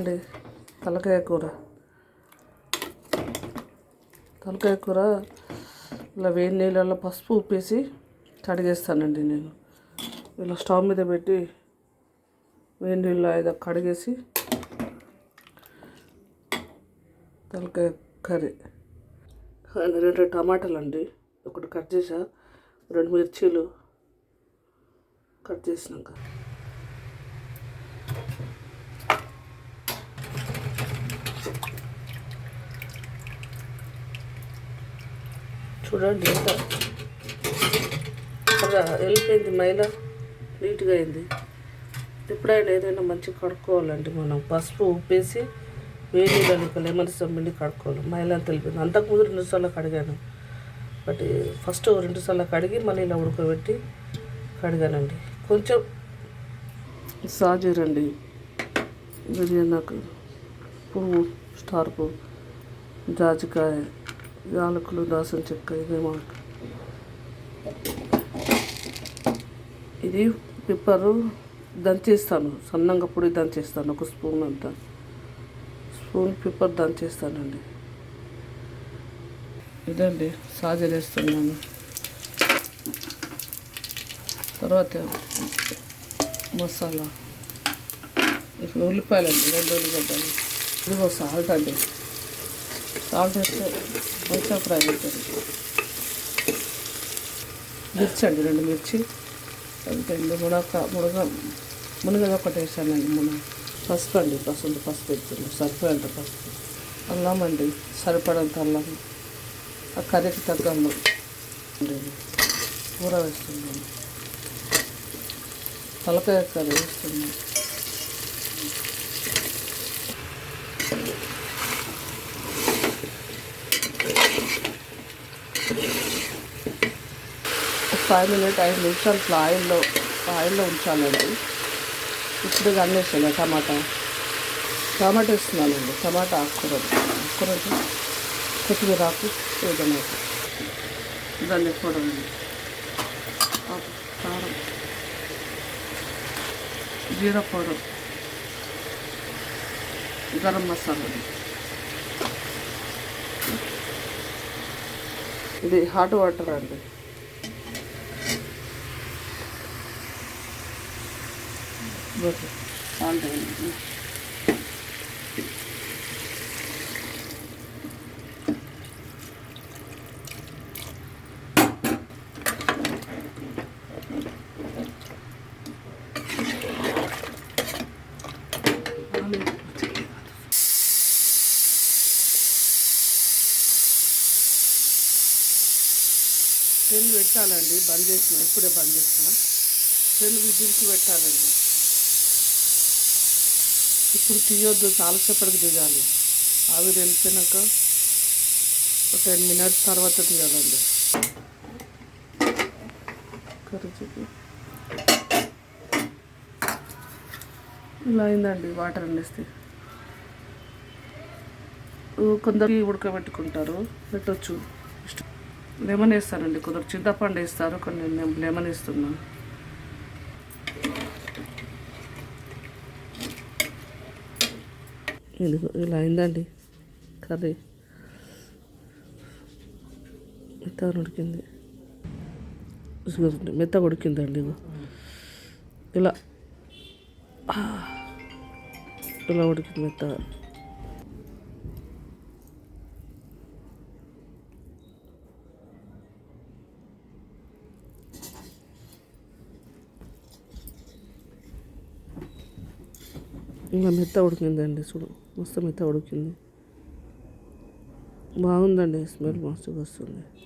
అండి తలకాయ కూర ఇలా వేడి నీళ్ళల్లో పసుపు ఉప్పేసి కడిగేస్తానండి. నేను ఇలా స్టవ్ మీద పెట్టి వేడి నీళ్ళు ఏదో కడిగేసి తలకాయ కర్రీ. 2 టమాటాలు అండి, ఒకటి కట్ చేసా, 2 మిర్చీలు కట్ చేసినాక చూడండి ఎంత వెళ్ళిపోయింది, మైదా నీట్గా అయింది. ఎప్పుడైనా ఏదైనా మంచిగా కడుక్కోవాలండి. మనం పసుపు ఉప్పేసి వేడి నీళ్ళని లెమన్ పిండి కడుక్కోవాలి. మైదా అంత వెళ్ళిపోయింది. అంతకుముందు 2 సార్లు కడిగాను, బట్ ఫస్ట్ 2 సార్లు కడిగి మళ్ళీ ఇలా ఉడకబెట్టి కడిగానండి. కొంచెం సాజీరండి, బిర్యానీకు పువ్వు, స్టార్ పువ్వు, జాజికాయ, యాలకులు, దాసం చెక్క, ఇదేమో ఇది పెప్పరు దంచేస్తాను, సన్నంగా పొడి దంచేస్తాను. ఒక స్పూన్ అంతా, స్పూన్ పెప్పర్ దంచేస్తానండి. ఇదండి సాజీలు వేస్తున్నాను. తర్వాత మసాలా, ఇప్పుడు ఉల్లిపాయలండి, 2 ఉల్లిగడ్డలు, ఇదిగో సాల్ట్ అండి. సాల్ట్ వేస్తే మంచిగా ఫ్రై అవుతుంది. మిర్చి అండి, 2 మిర్చి, మునగ ఒకటి వేసానండి. పసుపు అండి, పసుపు వేస్తున్నాను, సరిపోయేంత పసుపు. అల్లం అండి, సరిపడంత అల్లం, ఆ కర్రీకి తగ్గ అల్లం కూర వేస్తున్నాను. తలకాయ కర్రీ వేస్తున్నాను. ఒక 5 నిమిషాలు ఆయిల్లో ఉంచాలండి. ఇప్పుడు అన్నేసాను టమాటా వేస్తున్నానండి. టమాటా ఆకుకూర కొత్తిమీర ఆకు, ఏదైనా దాన్ని చూడండి. కారం, జీరా పౌడర్, గరం మసాలా. ఇది హాట్ వాటర్ అండి. సాల్ట్ వేయండి. రెండు పెట్టాలండి, బంద్ చేసిన, ఇప్పుడే బంద్ చేసిన. 2 విజిల్స్ పెట్టాలండి. ఇప్పుడు తీయొద్దు, చాలాసేపటికి తీయాలి. ఆవిరి వెళ్ళిపోయినాక ఒక 10 మినిట్స్ తర్వాత తీయాలండి. కర్రీ ఇలా అయిందండి. వాటర్ అందిస్తే కొందరు ఉడకబెట్టుకుంటారు, పెట్టచ్చు. లెమన్ వేస్తానండి, కొందరు చింతపండు వేస్తారు, కొన్ని నేను లెమన్ వేస్తున్నాను. ఇలా అయిందండి కర్రీ, మెత్తగా ఉడికిందండి. ఇలా ఉడికింది మెత్తగా. ఇంకా మెత్త ఉడికిందండి, చూడు మస్తు మెత్త ఉడికింది. బాగుందండి, స్మెల్ మస్తుగా వస్తుంది.